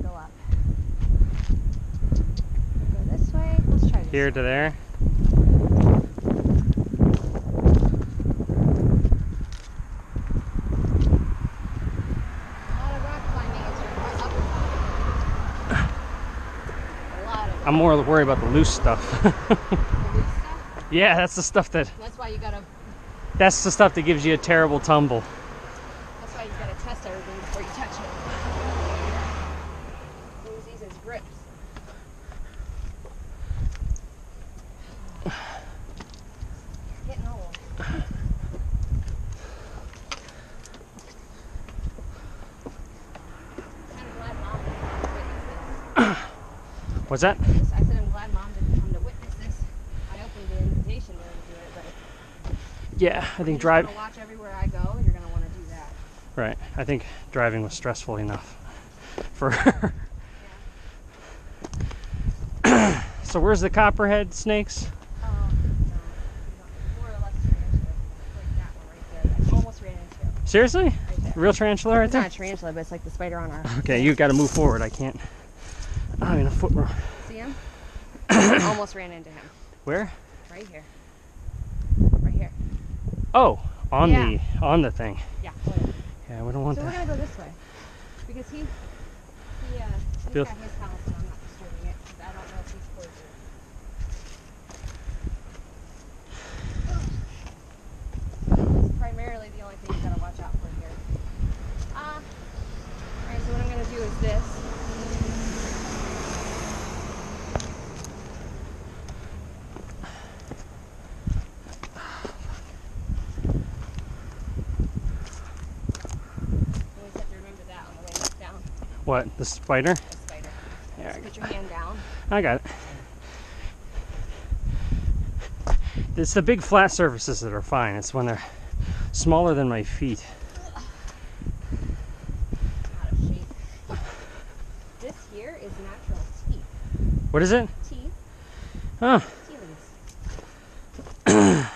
go up. Go this way. Let's try this. Here to there. I'm more worried about the loose stuff. The loose stuff? Yeah, that's the stuff that. That's why you gotta. That's the stuff that gives you a terrible tumble. That's why you gotta test everything before you touch it. Use these as grips. You're getting old. What's that? I said I'm glad Mom didn't come to witness this. I opened the invitation to do it, but Yeah, I think you're gonna watch everywhere I go, and you're gonna want to do that. Right. I think driving was stressful enough for her. Yeah. So where's the copperhead snakes? No, more or less tarantula, like that one right there. I almost ran into it. Seriously? Right there. Real tarantula right It's there? not a tarantula, but it's like the spider on our. Okay, you got to move forward. I can't. I don't even have foot room. See him? Almost ran into him. Where? Right here. Right here. Oh, on Yeah. the thing. Yeah. Yeah, we don't want So we're that. gonna go this way because he's Bill- got his house and I'm not disturbing it because I don't know if he's close to it. It's primarily the only thing you gotta watch out for here. Alright, so what I'm gonna do is this. What? The spider? The spider. Yeah, Just put your hand down. I got it. It's the big flat surfaces that are fine. It's when they're smaller than my feet. Out of shape. This here is natural teeth. What is it? Teeth. Huh. Tea leaves. It's gonna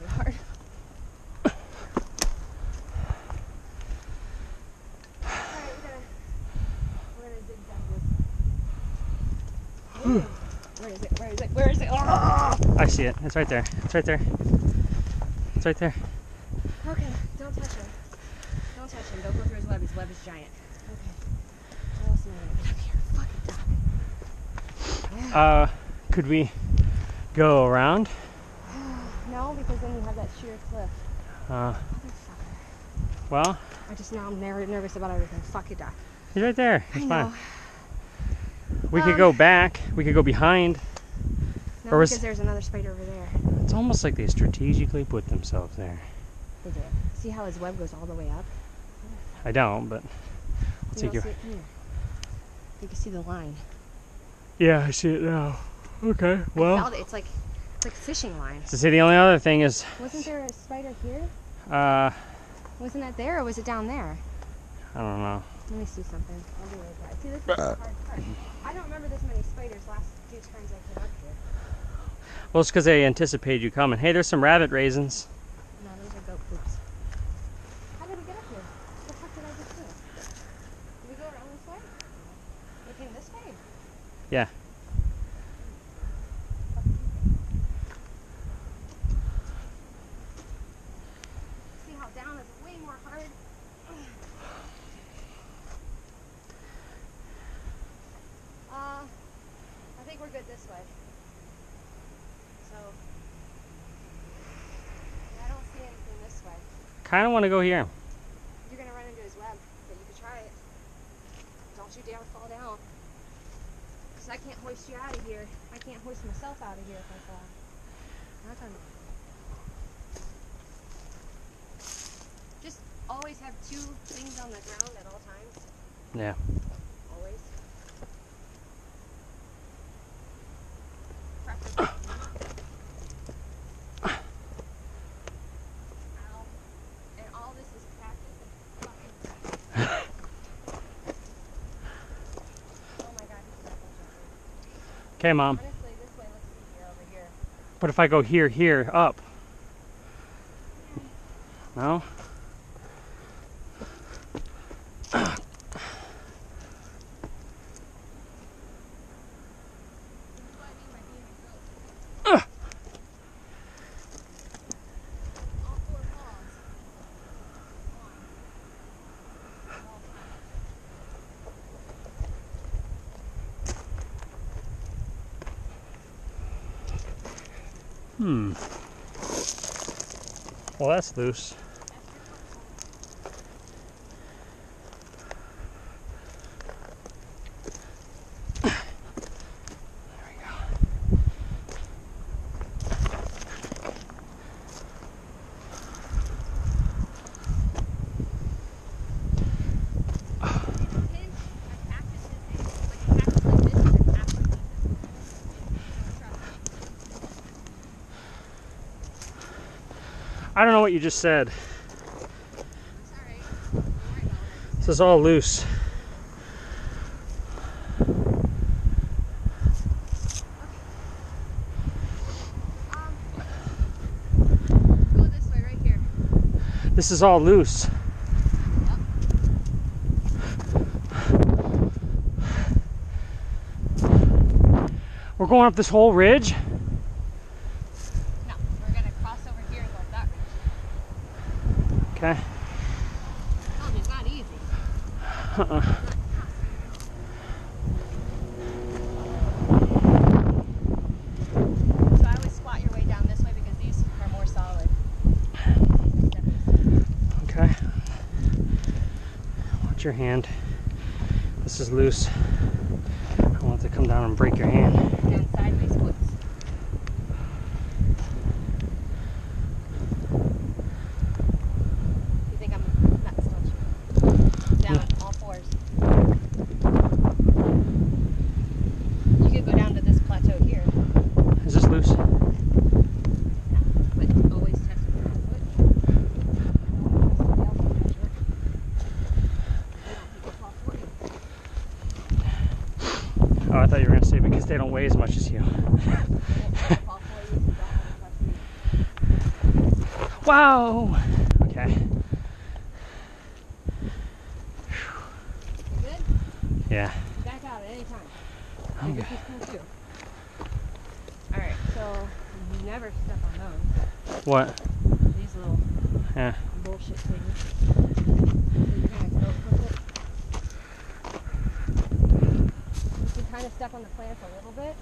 be hard. Where is it? Oh! I see it. It's right there. It's right there. It's right there. Okay, don't touch him. Don't touch him. Don't go through his web. His web is giant. Okay. What else am I gonna do here? Fuck it, Could we go around? no, because then you have that sheer cliff. Motherfucker. Well, I'm nervous about everything. Fuck it, Doc. he's right there. It's I fine. know. We could go back. We could go behind. No, Or was- because there's another spider over there. It's almost like they strategically put themselves there. They did. See how his web goes all the way up? I don't, but I'll take you. you. See it? Come here. You can see the line. Yeah, I see it now. Okay, well. I felt it. It's like fishing line. To say the only other thing is, Wasn't there a spider here? I Wasn't that there, or was it down there? don't know. Let me see something. I'll be right back. See, this is the hard part. I don't remember this many spiders last few times I came up here. Well, it's because they anticipate you coming. Hey, there's some rabbit raisins. No, those are goat poops. How did we get up here? What the fuck did I just do? Did we go around this way? We came this way? Yeah. See how down is way more hard? I think we're good this way. So, yeah, I don't see anything this way. Kind of want to go here. You're gonna run into his web, but you could try it. Don't you dare fall down. Because I can't hoist you out of here. I can't hoist myself out of here if I fall. Not gonna. Just always have two things on the ground at all times. Yeah. Always. And all this is practice and fucking practice. Oh my god, he's so jumping. Okay, Mom. Honestly, this way looks easier over here. But if I go here, up. No? Well, that's loose. I don't know what you just said. This is all loose. Go this way, right here. This is all loose. We're going up this whole ridge? No, we're gonna cross over here and go up that ridge. Okay. Oh, it's not easy. So I always squat your way down this way because these are more solid. Okay. Watch your hand. This is loose. I want it to come down and break your hand. Down sideways foots. You think I'm nuts, don't you? Down, all fours. You could go down to this plateau here. Is this loose? No, but always test with your foot. Oh, I thought you were going to say because they don't weigh as much as you. Wow! Okay. You good? Yeah. Back out at any time. Okay. This is cool too. Alright, so you never step on those. What? These little Yeah. bullshit things. So you're gonna go with it. You can kind of step on the plants a little bit.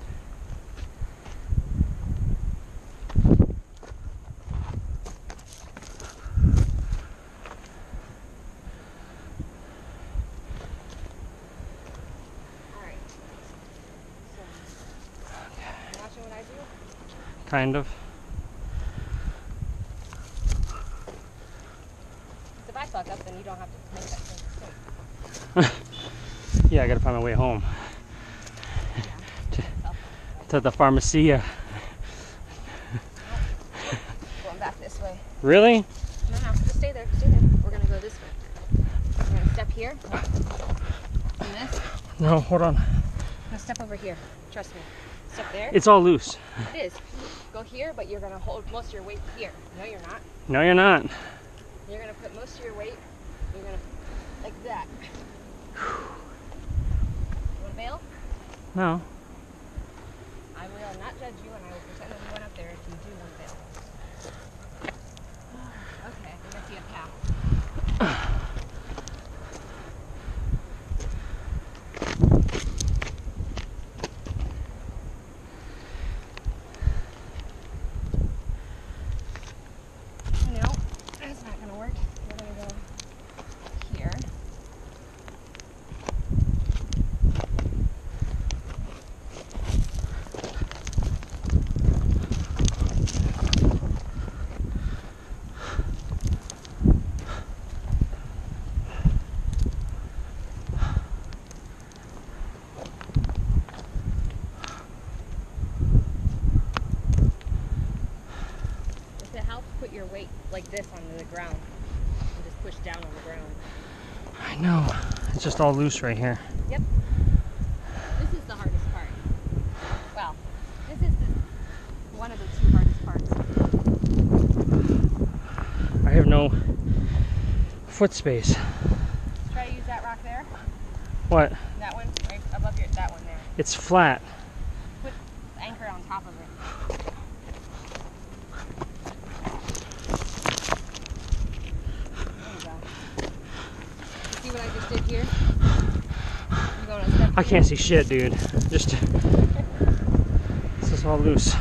Alright. So, you watching what I do? Kind of. If I fuck up, then you don't have to make that same mistake. Yeah, I gotta find my way home. Yeah. To the pharmacia. Going back this way. Really? No, just stay there, stay there. We're gonna go this way. We're gonna step here. And this. No, hold on. I'm gonna step over here. Trust me. Step there. It's all loose. It is. Go here, but you're gonna hold most of your weight here. No, you're not. No, you're not. You're gonna put most of your weight. You're gonna like that. You wanna bail? No. I will not judge you, and I will pretend that we went up there if you do want to bail. Okay, I'm gonna see a path. No, that's not gonna work. We're gonna go here. If it helps, put your weight like this onto the ground and just push down on the ground. I know. It's just all loose right here. Yep. This is the hardest part. Well, this is one of the two hardest parts. I have no foot space. Try to use that rock there. What? That one, right above your, that one there. It's flat. Put anchor on top of it. There you go. See what I just did here? I'm going to step I here. can't see shit, dude. Just. This is all loose.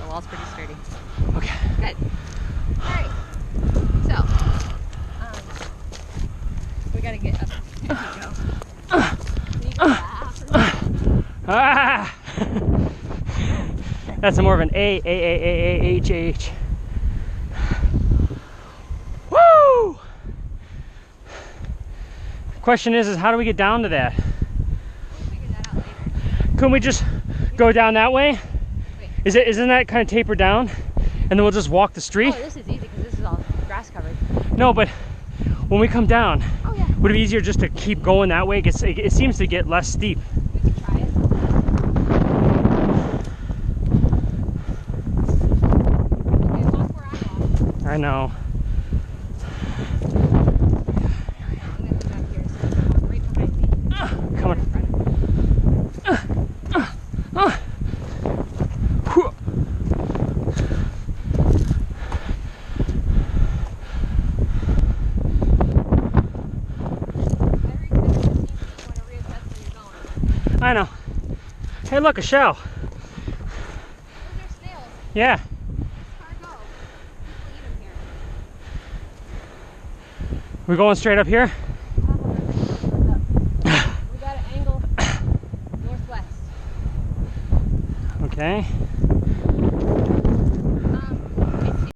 wall's pretty sturdy. Okay. Good. Alright. So, we gotta get up. There you go. Can you go back? Ah! That's more of an A-H-H. Woo! Question is how do we get down to that? We'll figure that out later. Couldn't we just go down that way? Wait. Isn't that kind of tapered down? And then we'll just walk the street? Oh, this is easy because this is all grass covered. No, but when we come down, Oh yeah. would it be easier just to keep going that way? It seems to get less steep. We could try it. Okay, walk where I walk. I know. I'm gonna come up here so you can walk right behind me. Come In on. front of me. Whew. Every 10 minutes you want to reassess where you're going. I know. Hey, look, a shell. Those are snails. Yeah. Cargo. People eat them here. We're going straight up here? We got an angle northwest. Okay.